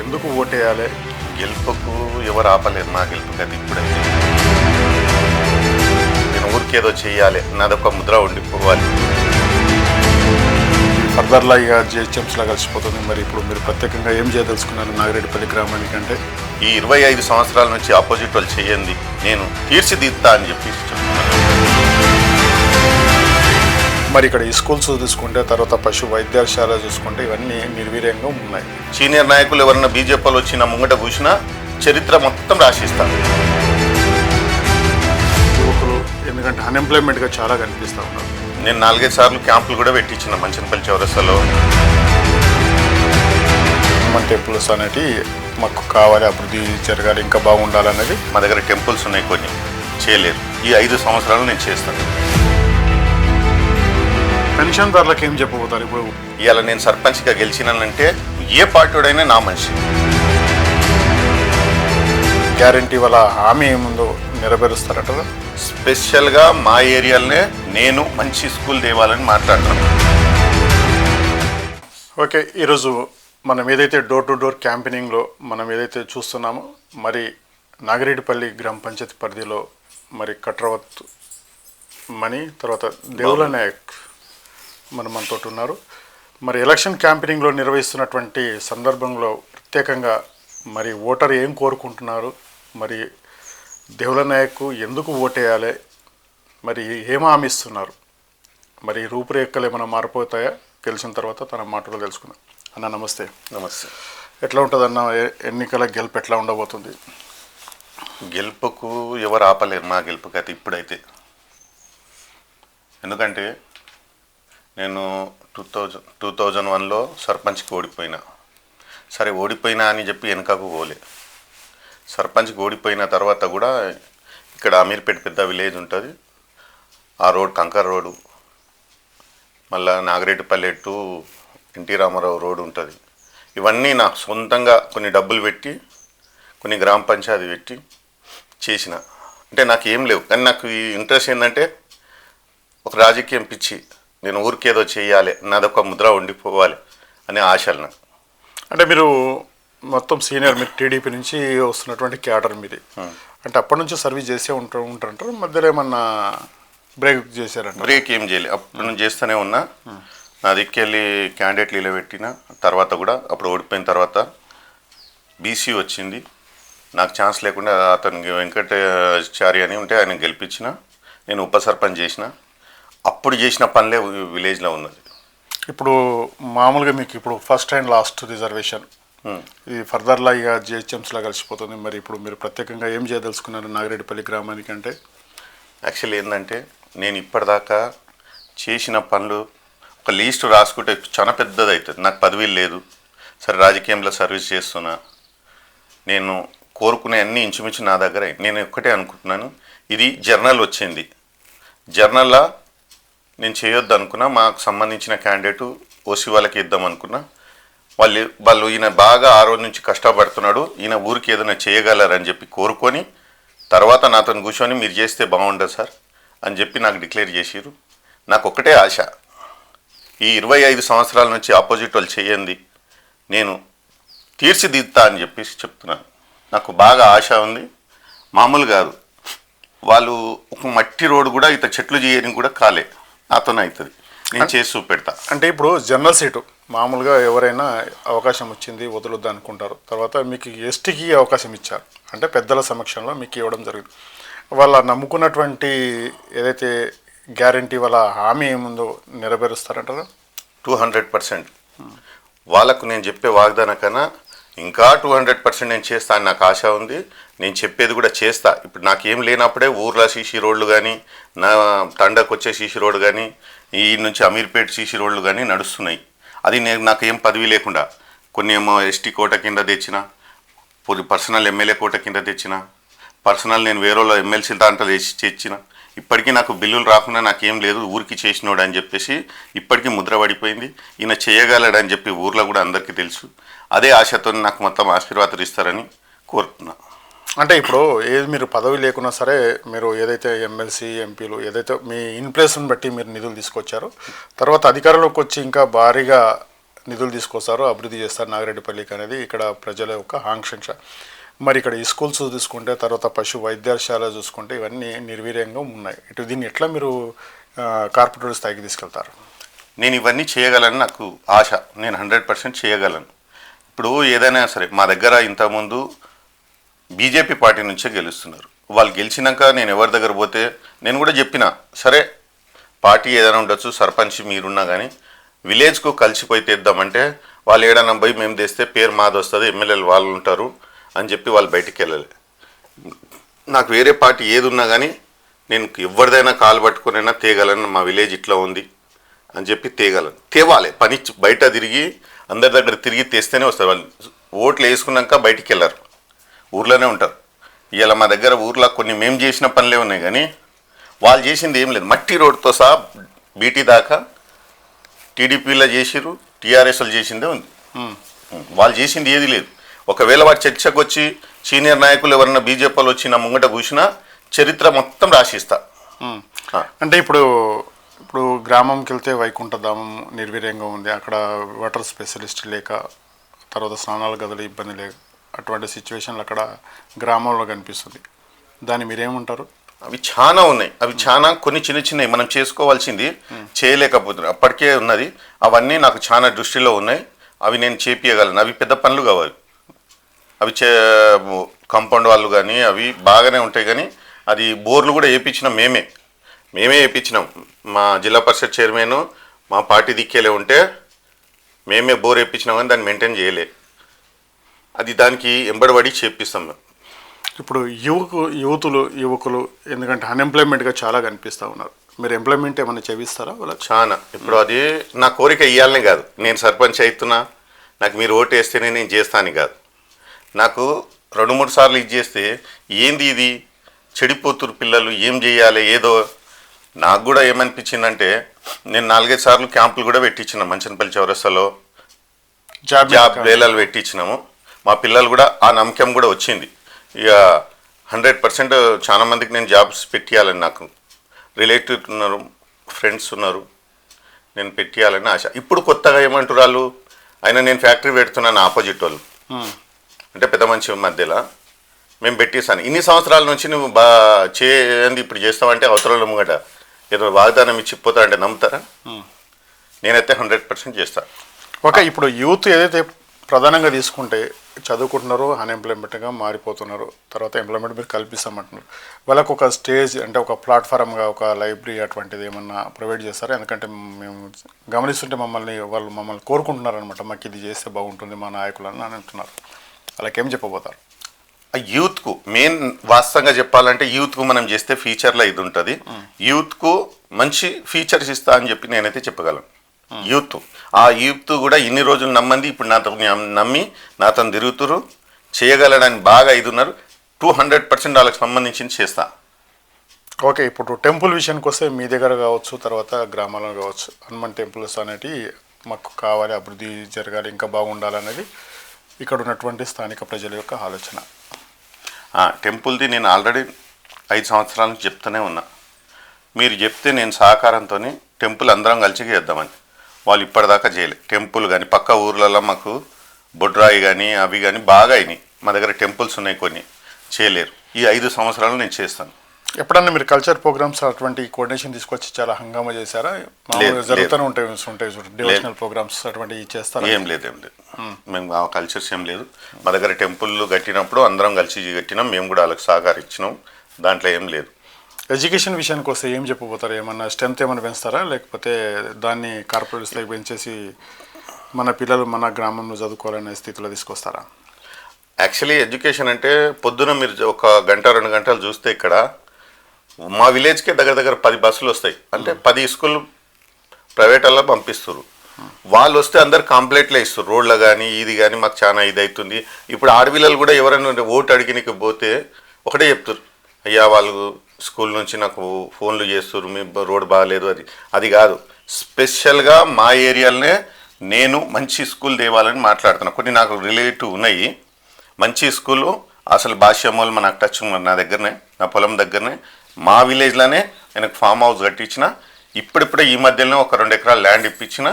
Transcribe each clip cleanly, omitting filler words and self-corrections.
ఎందుకు ఓటేయాలి? గెలుపుకు ఎవరు ఆపలేరు. నా గెలుపుకి అది ఇప్పుడైతే నేను ఊరికేదో చెయ్యాలి, నాదొక ముద్ర ఉండిపోవాలి. ఫర్దర్లా ఇక జిహెచ్ఎంసీలా కలిసిపోతుంది. మరి ఇప్పుడు మీరు ప్రత్యేకంగా ఏం చేయదలుచుకున్నారు నాగిరెడ్డిపల్లి గ్రామానికి? అంటే ఈ 25 సంవత్సరాల నుంచి ఆపోజిట్ వాళ్ళు చేయండి, నేను తీర్చిదిద్దా అని చెప్పి చెప్తున్నాను. మరి ఇక్కడ ఈ స్కూల్స్ చూసుకుంటే, తర్వాత పశు వైద్యశాల చూసుకుంటే ఇవన్నీ నిర్వీర్యంగా ఉన్నాయి. సీనియర్ నాయకులు ఎవరన్నా బీజేపీలో వచ్చి నా ముంగట కూర్చున్నా చరిత్ర మొత్తం రాసిస్తాను. యువకులు ఎందుకంటే అన్ఎంప్లాయ్మెంట్గా చాలా కనిపిస్తూ ఉన్నారు. నేను 4-5 సార్లు క్యాంపులు కూడా పెట్టించిన మంచనపల్లి చౌరస్తాలో. మన టెంపుల్స్ అనేవి మాకు కావాలి, అభివృద్ధి జరగాలి, ఇంకా బాగుండాలనేది. మా దగ్గర టెంపుల్స్ ఉన్నాయి, కొన్ని చేయలేరు. ఈ 5 సంవత్సరాలు నేను చేస్తాను. పెన్షన్దారులకు ఏం చెప్పబోతారు? ఇప్పుడు ఇవాళ నేను సర్పంచ్గా గెలిచినానంటే ఏ పార్టీడైనా నా మనిషి. గ్యారంటీ వల్ల హామీ ఏముందో నెరవేరుస్తారట. స్పెషల్గా మా ఏరియాలోనే నేను మంచి స్కూల్ తేవాలని మాట్లాడుతున్నాను. ఓకే, ఈరోజు మనం ఏదైతే డోర్ టు డోర్ క్యాంపెయినింగ్లో మనం ఏదైతే చూస్తున్నామో, మరి నాగిరెడ్డిపల్లి గ్రామ పంచాయతీ పరిధిలో మరి కట్రవత్ మణి, తర్వాత దేవుల నాయక్ మనతో ఉన్నారు. మరి ఎలక్షన్ క్యాంపెయినింగ్లో నిర్వహిస్తున్నటువంటి సందర్భంలో ప్రత్యేకంగా మరి ఓటర్ ఏం కోరుకుంటున్నారు, మరి దేవుల నాయక్ ఎందుకు ఓటేయాలి, మరి ఏం హామీ ఇస్తున్నారు, మరి రూపురేఖలు ఏమైనా మారిపోతాయా గెలిచిన తర్వాత తన మాటలు తెలుసుకున్నాం. అన్న నమస్తే. నమస్తే. ఎట్లా ఉంటుందన్న ఎన్నికల గెలుపు ఎట్లా ఉండబోతుంది? గెలుపుకు ఎవరు ఆపలేరు మా గెలుపుకి అయితే ఇప్పుడైతే. ఎందుకంటే నేను 2001లో సర్పంచ్కి ఓడిపోయినా. సరే ఓడిపోయినా అని చెప్పి వెనకకు పోలే. సర్పంచ్కి ఓడిపోయిన తర్వాత కూడా ఇక్కడ అమీర్పేట పెద్ద విలేజ్ ఉంటుంది, ఆ రోడ్ కంకర్ రోడ్డు, మళ్ళీ Nagireddipalli to NT Ramarao road ఉంటుంది. ఇవన్నీ నాకు సొంతంగా కొన్ని డబ్బులు పెట్టి, కొన్ని గ్రామ పంచాయతీ పెట్టి చేసిన. అంటే నాకు ఏం లేవు, కానీ నాకు ఈ ఇంట్రెస్ట్ ఏంటంటే ఒక రాజకీయం పిచ్చి, నేను ఊరికేదో చేయాలి, నాదొక ముద్ర ఉండిపోవాలి అనే ఆశలు నాకు. అంటే మీరు మొత్తం సీనియర్, మీరు టీడీపీ నుంచి వస్తున్నటువంటి క్యాడర్ మీది. అంటే అప్పటి నుంచి సర్వీస్ చేసే ఉంటారంటారు, మధ్యలో ఏమన్నా బ్రేక్ చేశారంట? బ్రేక్ ఏం చేయలేదు, అప్పుడు నుంచి చేస్తూనే ఉన్నా. నా దిక్కెళ్ళి క్యాండిడేట్లు ఇలా పెట్టిన తర్వాత కూడా, అప్పుడు ఓడిపోయిన తర్వాత బీసీ వచ్చింది, నాకు ఛాన్స్ లేకుండా అతనికి వెంకటాచారి అని ఉంటే ఆయన గెలిపించిన, నేను ఉప సర్పంచ్ చేసిన. అప్పుడు చేసిన పనులే విలేజ్లో ఉన్నది. ఇప్పుడు మామూలుగా మీకు ఇప్పుడు ఫస్ట్ అండ్ లాస్ట్ రిజర్వేషన్ ఇది ఫర్దర్లా ఇక జిహెచ్ఎంసీలా కలిసిపోతుంది. మరి ఇప్పుడు మీరు ప్రత్యేకంగా ఏం చేయదలుచుకున్నారు నాగిరెడ్డిపల్లి గ్రామానికి? అంటే యాక్చువల్లీ ఏంటంటే నేను ఇప్పటిదాకా చేసిన పనులు ఒక లీస్ట్ రాసుకుంటే చాలా పెద్దది అవుతుంది. నాకు పదవీలు లేదు, సరే రాజకీయంలో సర్వీస్ చేస్తున్నా, నేను కోరుకునే అన్ని ఇంచుమించు నా దగ్గర. నేను ఒక్కటే అనుకుంటున్నాను, ఇది జర్నల్ వచ్చింది, జర్నల్లో నేను చేయొద్దు అనుకున్నా, మాకు సంబంధించిన క్యాండిడేటు ఓసీ వాళ్ళకి ఇద్దాం అనుకున్నా. వాళ్ళు ఈయన బాగా ఆ రోజు నుంచి కష్టపడుతున్నాడు, ఈయన ఊరికి ఏదైనా చేయగలరని చెప్పి కోరుకొని తర్వాత నాతో కూర్చొని మీరు చేస్తే బాగుండదు సార్ అని చెప్పి నాకు డిక్లేర్ చేసిరు. నాకు ఒక్కటే ఆశ, ఈ 25 సంవత్సరాల నుంచి ఆపోజిట్ వాళ్ళు చేయండి, నేను తీర్చిదిద్దా అని చెప్పి చెప్తున్నాను. నాకు బాగా ఆశ ఉంది, మామూలు కాదు. వాళ్ళు ఒక మట్టి రోడ్డు కూడా ఇత చెట్లు చేయని కూడా కాలే, నాతోనే అవుతుంది, నేను చేసి చూపెడతా. అంటే ఇప్పుడు జనరల్ సీటు మామూలుగా ఎవరైనా అవకాశం వచ్చింది వదలొద్దు అనుకుంటారు, తర్వాత మీకు ఎస్టీకి అవకాశం ఇచ్చారు, అంటే పెద్దల సమక్షంలో మీకు ఇవ్వడం జరిగింది. వాళ్ళ నమ్ముకున్నటువంటి ఏదైతే గ్యారంటీ వాళ్ళ హామీ ఏముందో నెరవేరుస్తారంటారా? 200%. వాళ్ళకు నేను చెప్పే వాగ్దానం కన్నా ఇంకా 200% నేను చేస్తా అని నాకు ఆశ ఉంది. నేను చెప్పేది కూడా చేస్తా. ఇప్పుడు నాకేం లేనప్పుడే ఊర్లో సీసీ రోడ్లు కానీ, నా తండకు వచ్చే సీసీ రోడ్డు కానీ, ఈ నుంచి అమీర్పేట సీసీ రోడ్లు కానీ నడుస్తున్నాయి. అది నాకు ఏం పదవి లేకుండా, కొన్ని ఏమో ఎస్టీ కోట కింద తెచ్చిన, పర్సనల్ ఎమ్మెల్యే కోట కింద తెచ్చిన, పర్సనల్ నేను వేరే ఎమ్మెల్సీ దాంట్లో తెచ్చిన. ఇప్పటికీ నాకు బిల్లులు రాకుండా నాకేం లేదు, ఊరికి చేసినోడు అని చెప్పేసి ఇప్పటికీ ముద్ర పడిపోయింది. ఈయన చేయగలడని చెప్పి ఊర్లో కూడా అందరికీ తెలుసు. అదే ఆశతో నాకు మొత్తం ఆశీర్వాదాలు ఇస్తారని కోరుతున్నా. అంటే ఇప్పుడు ఏది మీరు పదవి లేకున్నా సరే, మీరు ఏదైతే ఎమ్మెల్సీ ఎంపీలు ఏదైతే మీ ఇన్ఫ్లుయెన్స్ని బట్టి మీరు నిధులు తీసుకొచ్చారో, తర్వాత అధికారంలోకి వచ్చి ఇంకా భారీగా నిధులు తీసుకొస్తారు, అభివృద్ధి చేస్తారు నాగిరెడ్డిపల్లికి అనేది ఇక్కడ ప్రజల యొక్క ఆకాంక్ష. మరి ఇక్కడ ఈ స్కూల్స్ తీసుకుంటే, తర్వాత పశు వైద్యశాల చూసుకుంటే ఇవన్నీ నిర్వీర్యంగా ఉన్నాయి. ఇటు దీన్ని ఎట్లా మీరు కార్పొరేట్ స్థాయికి తీసుకెళ్తారు? నేను ఇవన్నీ చేయగలను, నాకు ఆశ. నేను 100% చేయగలను. ఇప్పుడు ఏదైనా సరే మా దగ్గర ఇంతకుముందు బీజేపీ పార్టీ నుంచే గెలుస్తున్నారు. వాళ్ళు గెలిచినాక నేను ఎవరి దగ్గర పోతే నేను కూడా చెప్పిన, సరే పార్టీ ఏదైనా ఉండొచ్చు, సర్పంచ్ మీరున్నా కానీ విలేజ్కు కలిసిపోయి తెద్దామంటే వాళ్ళు ఏడన్నా పోయి మేము తెస్తే పేరు మాది వస్తుంది, ఎమ్మెల్యేలు వాళ్ళు ఉంటారు అని చెప్పి వాళ్ళు బయటికి వెళ్ళాలి. నాకు వేరే పార్టీ ఏది ఉన్నా కానీ నేను ఎవరిదైనా కాలు పట్టుకునైనా తేగలను, మా విలేజ్ ఇట్లా ఉంది అని చెప్పి తేగలను. తేవాలి, పని బయట తిరిగి అందరి దగ్గర తిరిగి తెస్తేనే వస్తారు. వాళ్ళు ఓట్లు వేసుకున్నాక బయటికి వెళ్ళారు, ఊర్లోనే ఉంటారు. ఇవాళ మా దగ్గర ఊర్లో కొన్ని మేము చేసిన పనులే ఉన్నాయి కానీ వాళ్ళు చేసింది ఏం లేదు. మట్టి రోడ్తో సహా బీటీ దాకా టీడీపీలో చేసిరు, టీఆర్ఎస్లు చేసిందే ఉంది. వాళ్ళు చేసింది ఏది లేదు. ఒకవేళ వాడు చర్చకు వచ్చి సీనియర్ నాయకులు ఎవరన్నా బీజేపీలో వచ్చి నా ముంగట కూర్చున్నా చరిత్ర మొత్తం రాసిస్తా. అంటే ఇప్పుడు గ్రామంకి వెళ్తే వైకుంఠధామం నిర్వీర్యంగా ఉంది, అక్కడ వాటర్ స్పెషలిస్ట్ లేక, తర్వాత స్నానాల గదులు ఇబ్బంది లేక, అటువంటి సిచ్యువేషన్లు అక్కడ గ్రామంలో కనిపిస్తుంది. దాన్ని మీరేమంటారు? అవి చాలా ఉన్నాయి. అవి చాలా కొన్ని చిన్న చిన్నవి మనం చేసుకోవాల్సింది చేయలేకపోతున్నాం, అప్పటికే ఉన్నది. అవన్నీ నాకు చాలా దృష్టిలో ఉన్నాయి, అవి నేను చేపియగలను. అవి పెద్ద పనులు కావాలి. అవి కాంపౌండ్ వాళ్ళు కానీ అవి బాగానే ఉంటాయి. కానీ అది బోర్లు కూడా వేయించినాం, మేమే వేయించినాం. మా జిల్లా పరిషత్ చైర్మన్ మా పార్టీ దిక్కేలే ఉంటే మేమే బోర్ వేయించినాం, కానీ దాన్ని మెయింటైన్ చేయలే. అది దానికి ఎంబడబడి చేపిస్తాం మేము. ఇప్పుడు యువకులు ఎందుకంటే అన్ఎంప్లాయ్మెంట్గా చాలా కనిపిస్తూ ఉన్నారు. మీరు ఎంప్లాయ్మెంట్ ఏమైనా చేపిస్తారా వాళ్ళకి? చాలా. ఇప్పుడు అది నా కోరిక ఇవ్వాలనే కాదు, నేను సర్పంచ్ అవుతున్నా నాకు మీరు ఓటు వేస్తేనే నేను చేస్తాను కాదు. నాకు 2-3 సార్లు ఇది చేస్తే ఏంది ఇది చెడిపోతురు పిల్లలు, ఏం చేయాలి ఏదో. నాకు కూడా ఏమనిపించిందంటే నేను 4-5 సార్లు క్యాంపులు కూడా పెట్టించిన మంచనపల్లి చౌరస్తాలో జాబ్ వేలాలు పెట్టించినాము. మా పిల్లలు కూడా ఆ నమ్మకం కూడా వచ్చింది. ఇక 100% చాలా మందికి నేను జాబ్స్ పెట్టియాలని, నాకు రిలేటివ్ ఉన్నారు, ఫ్రెండ్స్ ఉన్నారు, నేను పెట్టియాలని ఆశ. ఇప్పుడు కొత్తగా ఏమంటారు వాళ్ళు, అయినా నేను ఫ్యాక్టరీ పెడుతున్నాను ఆపోజిట్ వాళ్ళు, అంటే పెద్ద మనిషి మధ్యలో మేము పెట్టేసాను. ఇన్ని సంవత్సరాల నుంచి నువ్వు చేయండి ఇప్పుడు చేస్తావంటే అవసరం ముంగట ఏదో వాగ్దానం ఇచ్చిపోతా అంటే నమ్ముతారా? నేనైతే 100% చేస్తాను. ఓకే, ఇప్పుడు యూత్ ఏదైతే ప్రధానంగా తీసుకుంటే చదువుకుంటున్నారు, అన్ఎంప్లాయ్మెంట్గా మారిపోతున్నారు, తర్వాత ఎంప్లాయ్మెంట్ మీరు కల్పిస్తామంటున్నారు. వాళ్ళకు ఒక స్టేజ్ అంటే ఒక ప్లాట్ఫామ్గా ఒక లైబ్రరీ అటువంటిది ఏమన్నా ప్రొవైడ్ చేస్తారా? ఎందుకంటే మేము గమనిస్తుంటే వాళ్ళు మమ్మల్ని కోరుకుంటున్నారు అనమాట, మాకు ఇది చేస్తే బాగుంటుంది మా నాయకులని అని అంటున్నారు. వాళ్ళకేం చెప్పబోతారు? యూత్కు మెయిన్ వాస్తవంగా చెప్పాలంటే యూత్కు మనం చేస్తే ఫ్యూచర్లో ఇది ఉంటుంది. యూత్కు మంచి ఫీచర్స్ ఇస్తా అని చెప్పి నేనైతే చెప్పగలను. ఆ యూత్ కూడా ఇన్ని రోజులు నమ్మంది ఇప్పుడు నాతో నమ్మి నాతో తిరుగుతురు, చేయగలడని బాగా ఇది ఉన్నారు. 200% వాళ్ళకి సంబంధించింది చేస్తా. ఓకే, ఇప్పుడు టెంపుల్ విషయానికి వస్తే మీ దగ్గర కావచ్చు, తర్వాత గ్రామాల్లో కావచ్చు, హనుమాన్ టెంపుల్స్ అనేవి మాకు కావాలి, అభివృద్ధి జరగాలి, ఇంకా బాగుండాలనేది ఇక్కడ ఉన్నటువంటి స్థానిక ప్రజల యొక్క ఆలోచన. టెంపుల్ది నేను ఆల్రెడీ 5 సంవత్సరాల నుంచి చెప్తూనే ఉన్నా. మీరు చెప్తే నేను సహకారంతో టెంపుల్ అందరం కలిసి చేద్దామని. వాళ్ళు ఇప్పటిదాకా చేయలేదు. టెంపుల్ కానీ పక్క ఊర్లలో మాకు బొడ్రాయి కానీ అవి కానీ బాగా అయినాయి. మా దగ్గర టెంపుల్స్ ఉన్నాయి, కొన్ని చేయలేరు. ఈ 5 సంవత్సరాలు నేను చేస్తాను. ఎప్పుడన్నా మీరు కల్చర్ ప్రోగ్రామ్స్ అటువంటి కోఆర్డినేషన్ తీసుకొచ్చి చాలా హంగామా చేశారా? జరుగుతూనే ఉంటాయి డివోషనల్ ప్రోగ్రామ్స్ అటువంటివి చేస్తారా? ఏం లేదు. మేము ఆ కల్చర్స్ ఏం లేదు. మా దగ్గర టెంపుల్ కట్టినప్పుడు అందరం కలిసి కట్టినాం, మేము కూడా వాళ్ళకి సహకరించినాం, దాంట్లో ఏం లేదు. ఎడ్యుకేషన్ విషయానికి వస్తే ఏం చెప్పబోతారు? ఏమన్నా స్ట్రెంత్ ఏమైనా పెంచుతారా, లేకపోతే దాన్ని కార్పొరేట్ స్థాయికి పెంచేసి మన పిల్లలు మన గ్రామంలో చదువుకోవాలనే స్థితిలో తీసుకొస్తారా? యాక్చువల్లీ ఎడ్యుకేషన్ అంటే పొద్దున మీరు 1-2 గంటలు చూస్తే ఇక్కడ మా విలేజ్కే దగ్గర 10 బస్సులు వస్తాయి. అంటే 10 స్కూల్ ప్రైవేట్ అలా పంపిస్తారు. వాళ్ళు వస్తే అందరు కంప్లైంట్లే ఇస్తారు, రోడ్లు కానీ ఇది కానీ మాకు చాలా ఇది అవుతుంది. ఇప్పుడు ఆడపిల్లలు కూడా ఎవరైనా ఓటు అడిగినకి పోతే ఒకటే చెప్తారు, అయ్యా వాళ్ళు స్కూల్ నుంచి నాకు ఫోన్లు చేస్తారు, మీ రోడ్ బాగాలేదు. అది కాదు, స్పెషల్గా మా ఏరియాలోనే నేను మంచి స్కూల్ తేవాలని మాట్లాడుతున్నాను. కొన్ని నాకు రిలేటివ్ ఉన్నాయి మంచి స్కూలు, అసలు భాష్యమ్మలు నాకు టచ్ నా దగ్గరనే, నా పొలం దగ్గరనే, మా విలేజ్లోనే ఆయనకు ఫామ్ హౌస్ కట్టించిన. ఇప్పుడిప్పుడే ఈ మధ్యలోనే ఒక 2 ఎకరాల ల్యాండ్ ఇప్పించిన.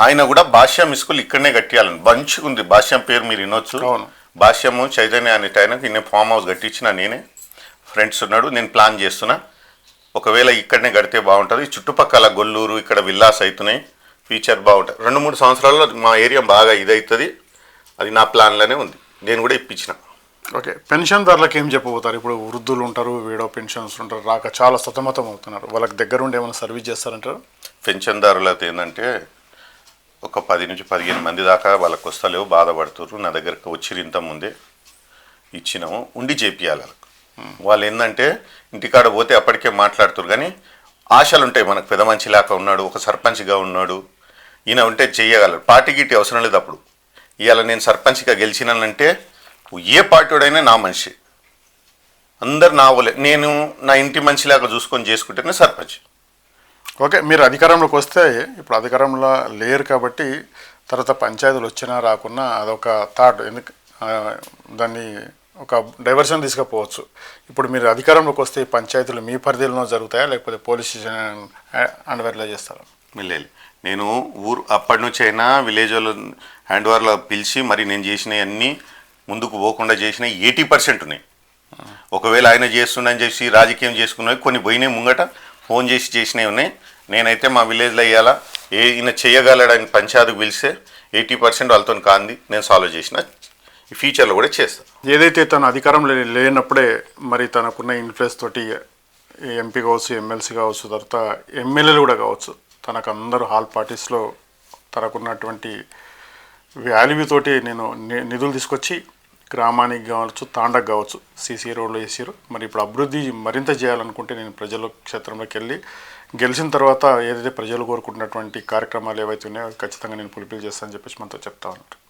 ఆయన కూడా భాష్యం స్కూల్ ఇక్కడనే కట్టియాలని మంచిగా ఉంది. భాష్యం పేరు మీరు వినొచ్చు. అవును. భాష్యము చైతన్య అనే ఆయనకి నేను ఫామ్ హౌస్ కట్టించిన నేనే, ఫ్రెండ్స్ ఉన్నాడు, నేను ప్లాన్ చేస్తున్నా. ఒకవేళ ఇక్కడనే కడితే బాగుంటుంది. చుట్టుపక్కల గొల్లూరు ఇక్కడ విల్లాస్ అవుతున్నాయి, ఫ్యూచర్ బాగుంటుంది. 2-3 సంవత్సరాల్లో మా ఏరియా బాగా ఇదవుతుంది. అది నా ప్లాన్లోనే ఉంది. నేను కూడా ఇప్పించిన. ఓకే, పెన్షన్దారులకు ఏం చెప్పబోతారు? ఇప్పుడు వృద్ధులు ఉంటారు, వీడో పెన్షన్స్ ఉంటారు, రాక చాలా సతమతం అవుతున్నారు. వాళ్ళకి దగ్గర ఉండి ఏమైనా సర్వీస్ చేస్తారంటారు? పెన్షన్దారులతో ఏంటంటే ఒక 10 నుంచి 15 మంది దాకా వాళ్ళకి వస్తలేవు, బాధపడుతున్నారు. నా దగ్గరకు వచ్చి ఇంత ముందే ఇచ్చినాము, ఉండి చేపియాలి వాళ్ళకు. వాళ్ళు ఏంటంటే ఇంటికాడ పోతే అప్పటికే మాట్లాడుతారు, కానీ ఆశలు ఉంటాయి మనకు. పెద్ద మంచి లాగా ఉన్నాడు, ఒక సర్పంచ్గా ఉన్నాడు, ఈయన ఉంటే చెయ్యగలరు. పార్టీ గిట్టి అవసరం లేదు. అప్పుడు ఇవాళ నేను సర్పంచ్గా గెలిచినానంటే ఏ పార్టీడైనా నా మనిషి, అందరు నా వాళ్ళే. నేను నా ఇంటి మనిషిలాగా చూసుకొని చేసుకుంటేనే సర్పంచ్. ఓకే, మీరు అధికారంలోకి వస్తే, ఇప్పుడు అధికారంలో లేరు కాబట్టి తర్వాత పంచాయతీలు వచ్చినా రాకున్నా అదొక థాట్, ఎందుకు దాన్ని ఒక డైవర్షన్ తీసుకుపోవచ్చు. ఇప్పుడు మీరు అధికారంలోకి వస్తే ఈ పంచాయతీలు మీ పరిధిలో జరుగుతాయా, లేకపోతే పోలీస్ స్టేషన్ అండర్వేర్లో చేస్తారా? వెళ్ళాలి. నేను ఊరు అప్పటి నుంచి అయినా విలేజ్ వాళ్ళు హ్యాండ్ ఓవర్లో పిలిచి మరి నేను చేసినవి అన్నీ ముందుకు పోకుండా చేసినవి 80% ఉన్నాయి. ఒకవేళ ఆయన చేస్తుండని చేసి రాజకీయం చేసుకున్నవి కొన్ని పోయినాయి, ముంగట ఫోన్ చేసి చేసినవి ఉన్నాయి. నేనైతే మా విలేజ్లో ఇవ్వాలా ఈయన చేయగలడని పంచాయతీకి పిలిస్తే 80% వాళ్ళతో కాంది నేను సాల్వ్ చేసిన, ఈ ఫ్యూచర్లో కూడా చేస్తాను. ఏదైతే తను అధికారంలో లేనప్పుడే మరి తనకున్న ఇన్ఫ్లుయెన్స్ తోటి ఎంపీ కావచ్చు, ఎమ్మెల్సీ కావచ్చు, తర్వాత ఎమ్మెల్యేలు కూడా కావచ్చు, తనకు అందరూ హాల్ పార్టీస్లో తనకున్నటువంటి వాల్యూ తోటి నేను నిధులు తీసుకొచ్చి గ్రామానికి కావచ్చు, తాండకు కావచ్చు సీసీ రోడ్లు వేసారు. మరి ఇప్పుడు అభివృద్ధి మరింత చేయాలనుకుంటే నేను ప్రజల క్షేత్రంలోకి వెళ్ళి గెలిచిన తర్వాత ఏదైతే ప్రజలు కోరుకుంటున్నటువంటి కార్యక్రమాలు ఏవైతే ఉన్నాయో ఖచ్చితంగా నేను ఫుల్ఫిల్ చేస్తానని చెప్పేసి మనతో చెప్తా ఉంటాను.